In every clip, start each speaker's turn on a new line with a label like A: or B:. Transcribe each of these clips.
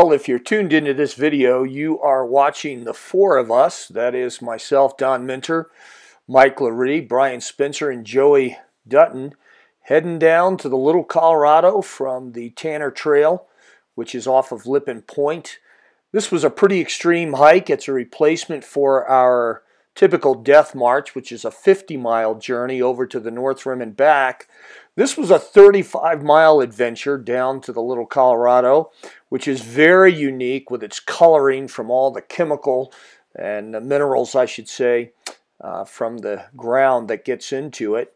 A: Well, if you're tuned into this video, you are watching the four of us. That is myself, Don Minter, Mike Laree, Brian Spencer, and Joey Dutton, heading down to the Little Colorado from the Tanner Trail, which is off of Lippin Point. This was a pretty extreme hike. It's a replacement for our typical Death March, which is a 50-mile journey over to the North Rim and back. This was a 35-mile adventure down to the Little Colorado, which is very unique with its coloring from all the chemical and the minerals, I should say, from the ground that gets into it.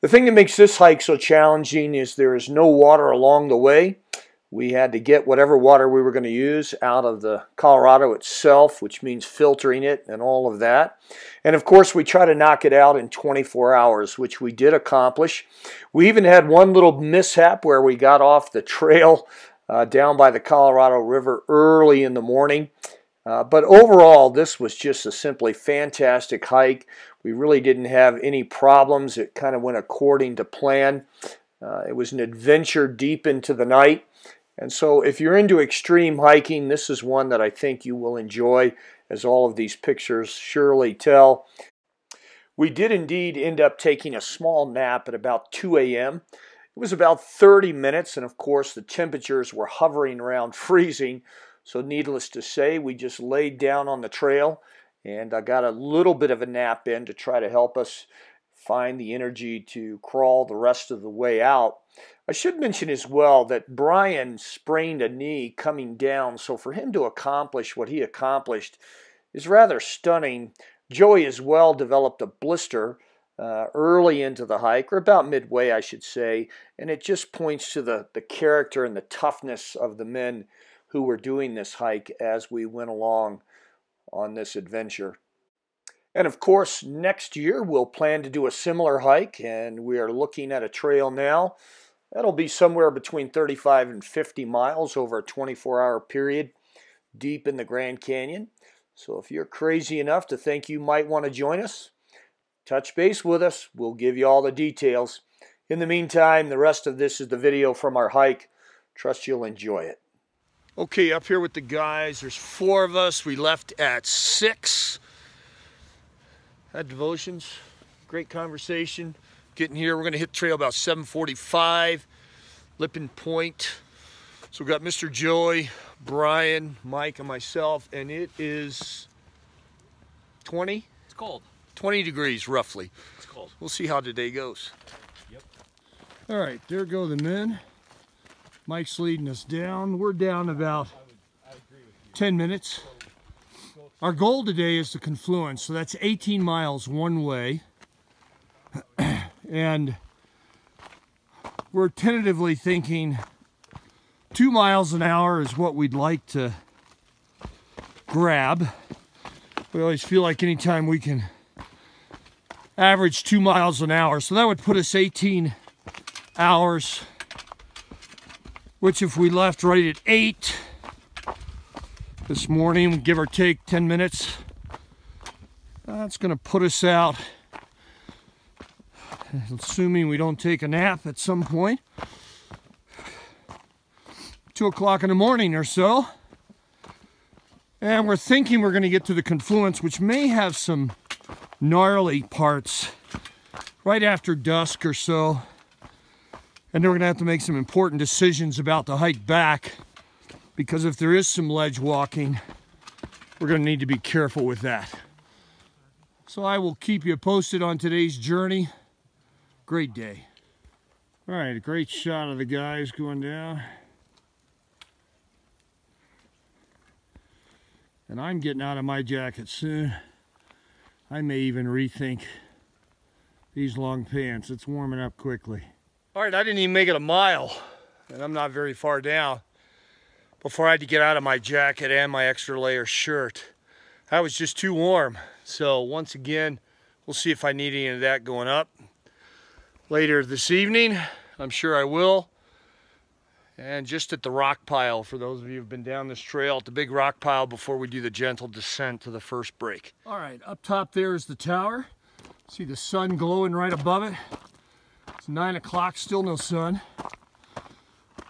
A: The thing that makes this hike so challenging is there is no water along the way. We had to get whatever water we were going to use out of the Colorado itself, which means filtering it and all of that. And of course, we try to knock it out in 24 hours, which we did accomplish. We even had one little mishap where we got off the trail down by the Colorado River early in the morning. But overall, this was just a simply fantastic hike. We really didn't have any problems. It kind of went according to plan. It was an adventure deep into the night. And so if you're into extreme hiking, this is one that I think you will enjoy, as all of these pictures surely tell. We did indeed end up taking a small nap at about 2 a.m. It was about 30 minutes, and of course the temperatures were hovering around freezing. So needless to say, we just laid down on the trail, and I got a little bit of a nap in to try to help us find the energy to crawl the rest of the way out. I should mention as well that Brian sprained a knee coming down, so for him to accomplish what he accomplished is rather stunning. Joey as well developed a blister early into the hike, or about midway I should say, and it just points to the character and the toughness of the men who were doing this hike as we went along on this adventure. And of course, next year we'll plan to do a similar hike, and we are looking at a trail now. That'll be somewhere between 35 and 50 miles over a 24-hour period deep in the Grand Canyon. So if you're crazy enough to think you might want to join us, touch base with us. We'll give you all the details. In the meantime, the rest of this is the video from our hike. Trust you'll enjoy it. Okay, up here with the guys, there's four of us. We left at 6. Had devotions, great conversation. Getting here, we're gonna hit the trail about 7:45, Lippin Point. So we've got Mr. Joey, Brian, Mike, and myself, and it is 20?
B: It's cold.
A: 20 degrees, roughly.
B: It's cold.
A: We'll see how today goes.
B: Yep.
C: All right, there go the men. Mike's leading us down. We're down about 10 minutes. Our goal today is the Confluence, so that's 18 miles one way. And we're tentatively thinking 2 miles an hour is what we'd like to grab. We always feel like anytime we can average 2 miles an hour, so that would put us 18 hours, which if we left right at 8 this morning, give or take 10 minutes, that's going to put us out, assuming we don't take a nap at some point, 2 o'clock in the morning or so. And we're thinking we're going to get to the Confluence, which may have some gnarly parts right after dusk or so. And then we're going to have to make some important decisions about the hike back, because if there is some ledge walking, we're going to need to be careful with that. So I will keep you posted on today's journey. Great day. All right, a great shot of the guys going down. And I'm getting out of my jacket soon. I may even rethink these long pants. It's warming up quickly.
A: All right, I didn't even make it a mile, and I'm not very far down, before I had to get out of my jacket and my extra layer shirt. That was just too warm. So once again, we'll see if I need any of that going up later this evening. I'm sure I will. And just at the rock pile, for those of you who've been down this trail, at the big rock pile before we do the gentle descent to the first break.
C: All right, up top there is the tower. See the sun glowing right above it. It's 9 o'clock, still no sun.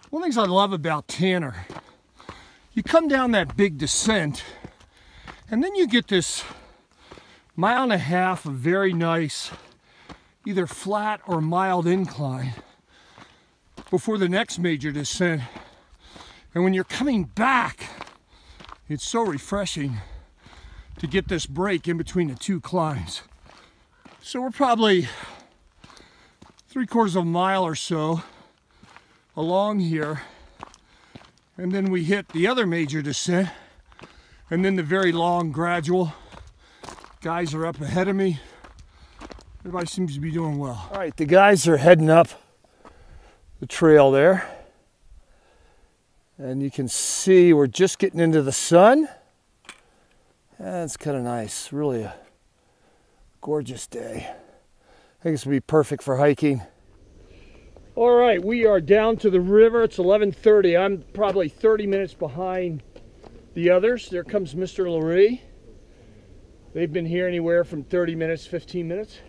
C: One of the things I love about Tanner, you come down that big descent, and then you get this 1.5 miles of very nice, either flat or mild incline before the next major descent. And when you're coming back, it's so refreshing to get this break in between the two climbs. So we're probably 3/4 of a mile or so along here, and then we hit the other major descent, and then the very long gradual. Guys are up ahead of me. Everybody seems to be doing well. All right, the guys are heading up the trail there, and you can see we're just getting into the sun. That's kind of nice, really a gorgeous day. I think this would be perfect for hiking. All right, we are down to the river. It's 11:30. I'm probably 30 minutes behind the others. There comes Mr. Lurie. They've been here anywhere from 30 minutes, 15 minutes.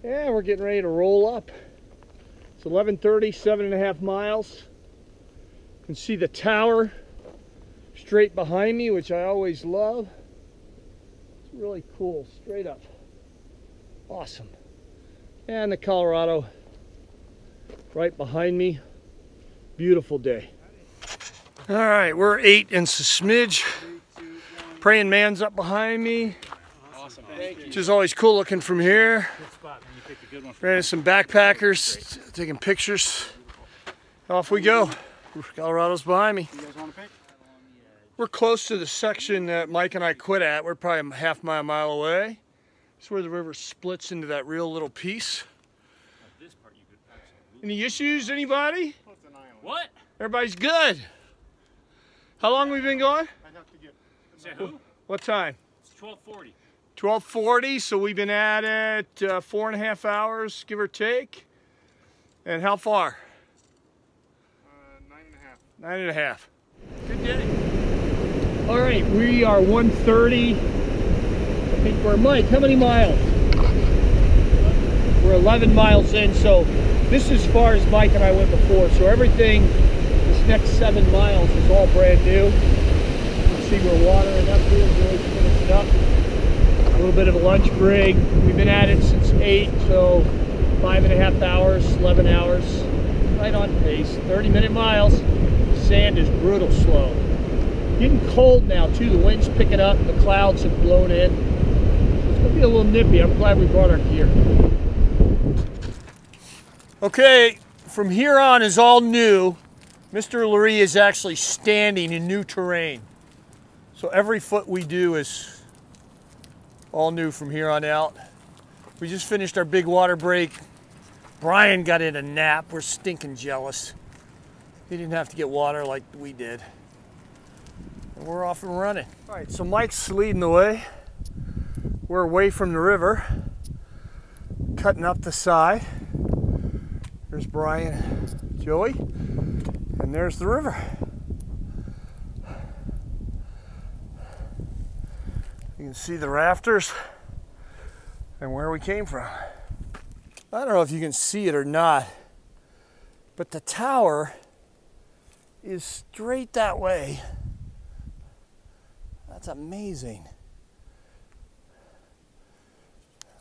C: Yeah, we're getting ready to roll up. It's 11:30, 7.5 miles. You can see the tower straight behind me, which I always love. It's really cool, straight up. Awesome. And the Colorado right behind me. Beautiful day. All right, we're 8 and a smidge. Praying man's up behind me.
B: Awesome. Thank you.
C: Which is always cool looking from here.
B: Good spot, man. You picked a good one.
C: Ran into some backpackers, taking pictures. Off we go. Colorado's behind me.
B: You guys want to pick?
C: We're close to the section that Mike and I quit at. We're probably a mile away. It's where the river splits into that real little piece.
B: This part you could absolutely.
C: Any issues, anybody?
B: What?
C: Everybody's good. How long we been going?
B: Is that who?
C: What time?
B: It's 12:40.
C: 12:40, so we've been at it 4.5 hours, give or take. And how far?
D: 9.5.
C: 9.5. Good day. All right, we are 1:30. I think we're, Mike, how many miles? We're 11 miles in, so this is as far as Mike and I went before. So everything, this next 7 miles is all brand new. You can see we're watering up here, Joey's finishing up. A little bit of a lunch break. We've been at it since 8, so 5.5 hours, 11 hours. Right on pace, 30-minute miles. Sand is brutal slow. Getting cold now too, the wind's picking up, the clouds have blown in. It's gonna be a little nippy. I'm glad we brought our gear. Okay, from here on is all new. Mr. Lurie is actually standing in new terrain. So every foot we do is all new from here on out. We just finished our big water break. Brian got in a nap. We're stinking jealous. He didn't have to get water like we did. And we're off and running. All right, so Mike's leading the way. We're away from the river, cutting up the side. There's Brian and Joey, and there's the river. You can see the rafters and where we came from. I don't know if you can see it or not, but the tower is straight that way. That's amazing.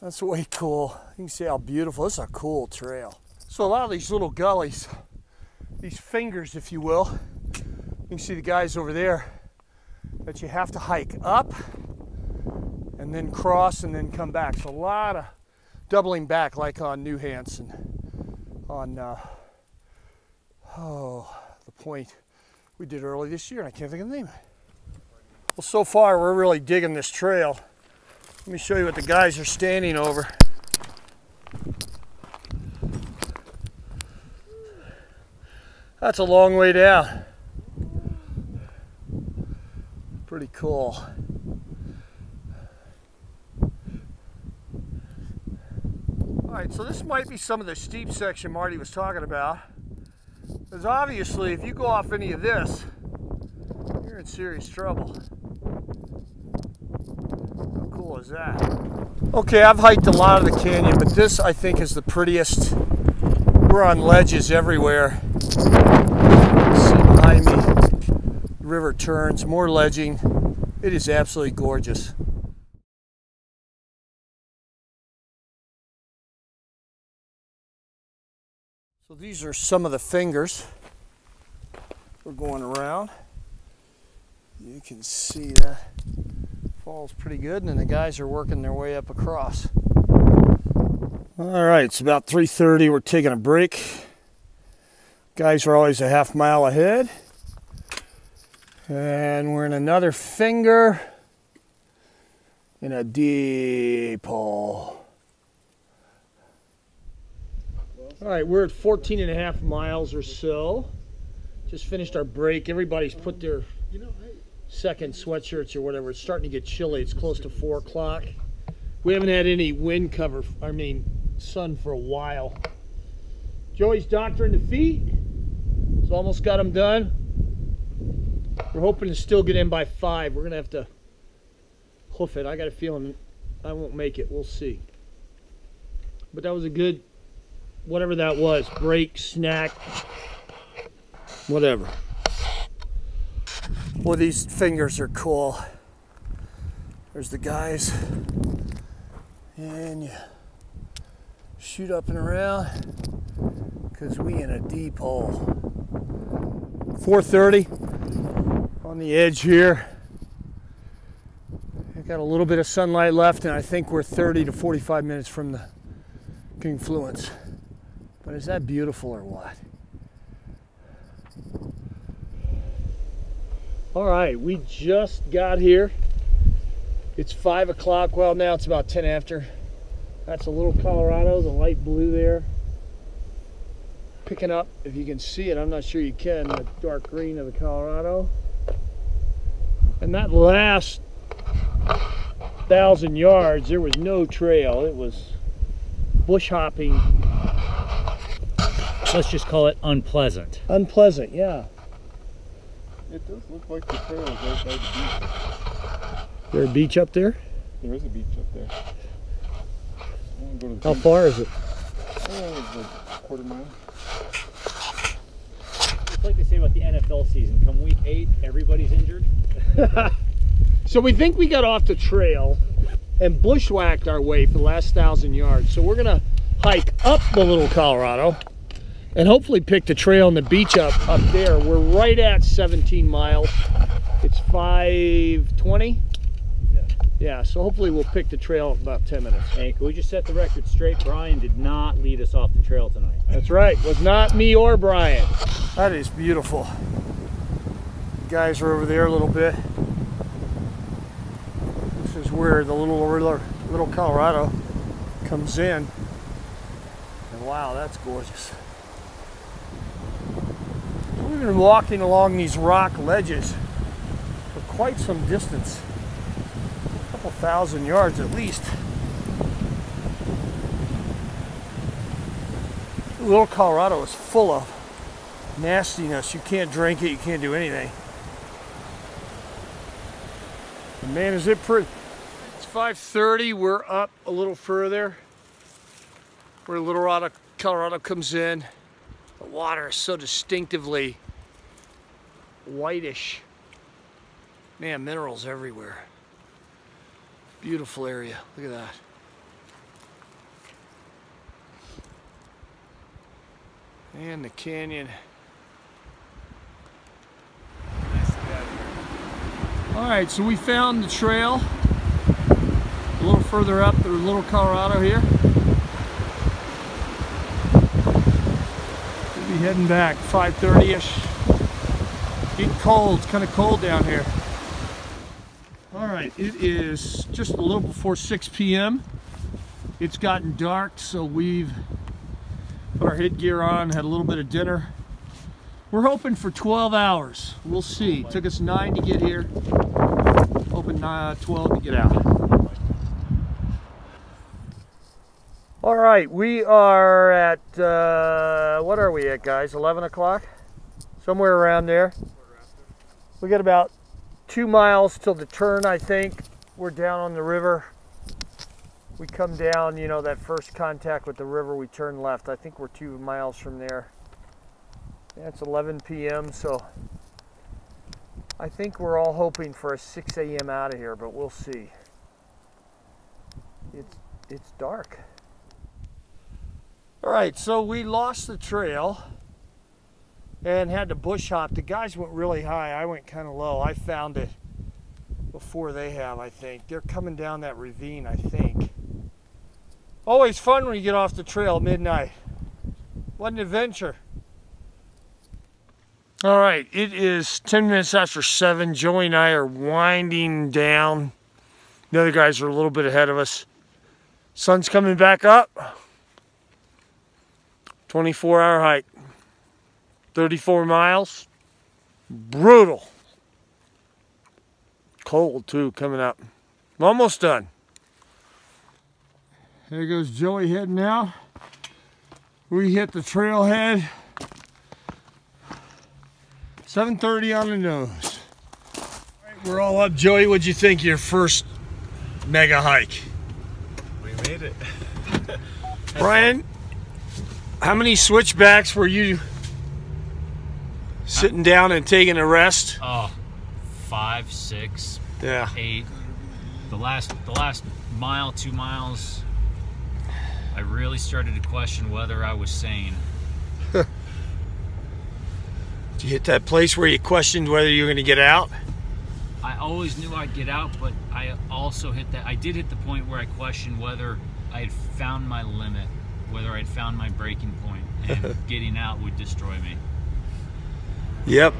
C: That's way cool. You can see how beautiful. This is a cool trail. So a lot of these little gullies, these fingers, if you will, you can see the guys over there that you have to hike up and then cross and then come back. So a lot of doubling back, like on New Hansen, on the point we did early this year, and I can't think of the name. Well, so far we're really digging this trail. Let me show you what the guys are standing over. That's a long way down. Pretty cool. All right, so this might be some of the steep section Marty was talking about. Because obviously, if you go off any of this, you're in serious trouble. How cool is that? Okay, I've hiked a lot of the canyon, but this I think is the prettiest. We're on ledges everywhere. You can see behind me
A: river turns, more ledging. It is absolutely gorgeous. So these are some of the fingers we're going around. You can see that falls pretty good, and then the guys are working their way up across. All right, it's about 3:30. We're taking a break. Guys are always a half mile ahead. And we're in another finger in a deep hole. All right, we're at 14.5 miles or so. Just finished our break. Everybody's put their second sweatshirts or whatever. It's starting to get chilly. It's close to 4 o'clock. We haven't had any wind cover, sun for a while. Joey's doctoring the feet. He's almost got them done. We're hoping to still get in by 5. We're going to have to hoof it. I got a feeling I won't make it. We'll see. But that was a good, whatever that was, break, snack, whatever. Well, these fingers are cool. There's the guys. And you shoot up and around because we in a deep hole. 4:30 on the edge here. I got a little bit of sunlight left, and I think we're 30 to 45 minutes from the Confluence. But is that beautiful or what? All right, we just got here. It's 5 o'clock. Well, now it's about 10 after. That's a little Colorado, the light blue there. Picking up, if you can see it, I'm not sure you can, the dark green of the Colorado. And that last 1,000 yards, there was no trail. It was bush hopping.
B: Let's just call it unpleasant.
A: Unpleasant, yeah.
D: It does look like the trail is right by the beach.
A: Is there a beach up there?
D: There is a beach up there. I want to go to the
A: How
D: beach.
A: far is it?
D: Oh, it's like a quarter mile.
B: It's like they say about the NFL season. Come week 8, everybody's injured.
A: So we think we got off the trail and bushwhacked our way for the last 1,000 yards. So we're gonna hike up the Little Colorado and hopefully pick the trail and the beach up there. We're right at 17 miles. It's 5:20. Yeah, so hopefully we'll pick the trail in about 10 minutes.
B: Hey, can we just set the record straight? Brian did not lead us off the trail tonight.
A: That's right, it was not me or Brian. That is beautiful. Guys are over there a little bit. This is where the little Colorado comes in. And wow, that's gorgeous. We've been walking along these rock ledges for quite some distance. A couple 1,000 yards at least. Little Colorado is full of nastiness. You can't drink it, you can't do anything. And man, is it pretty. It's 5:30, we're up a little further where Little Colorado comes in. The water is so distinctively whitish. Man, minerals everywhere. Beautiful area, look at that. And the canyon. All right, so we found the trail a little further up through Little Colorado here. We'll be heading back 5:30-ish. Getting cold, it's kind of cold down here. All right, it is just a little before 6 p.m. It's gotten dark, so we've put our headgear on, had a little bit of dinner. We're hoping for 12 hours. We'll see. It took us 9 to get here. Hoping 12 to get out. All right, we are at, what are we at, guys? 11 o'clock? Somewhere around there. We got about 2 miles till the turn, I think. We're down on the river. We come down, you know, that first contact with the river, we turn left. I think we're 2 miles from there. Yeah, it's 11 p.m., so I think we're all hoping for a 6 a.m. out of here, but we'll see. It's dark. All right, so we lost the trail and had to bush hop. The guys went really high. I went kind of low. I found it before they have, I think. They're coming down that ravine, I think. Always fun when you get off the trail at midnight. What an adventure. All right, it is 10 minutes after 7. Joey and I are winding down. The other guys are a little bit ahead of us. Sun's coming back up. 24-hour hike. 34 miles. Brutal. Cold too, coming up. I'm almost done. There goes Joey heading out. We hit the trailhead. 7:30 on the nose. All right, we're all up. Joey, what'd you think of your first mega hike?
E: We made it.
A: Brian, how many switchbacks were you sitting down and taking a rest?
B: Oh, 5, 6,
A: Yeah.
B: 8. The last mile, 2 miles, I really started to question whether I was sane.
A: Did you hit that place where you questioned whether you were going to get out?
B: I always knew I'd get out, but I also I did hit the point where I questioned whether I had found my limit, whether I'd found my breaking point, and getting out would destroy me.
A: Yep.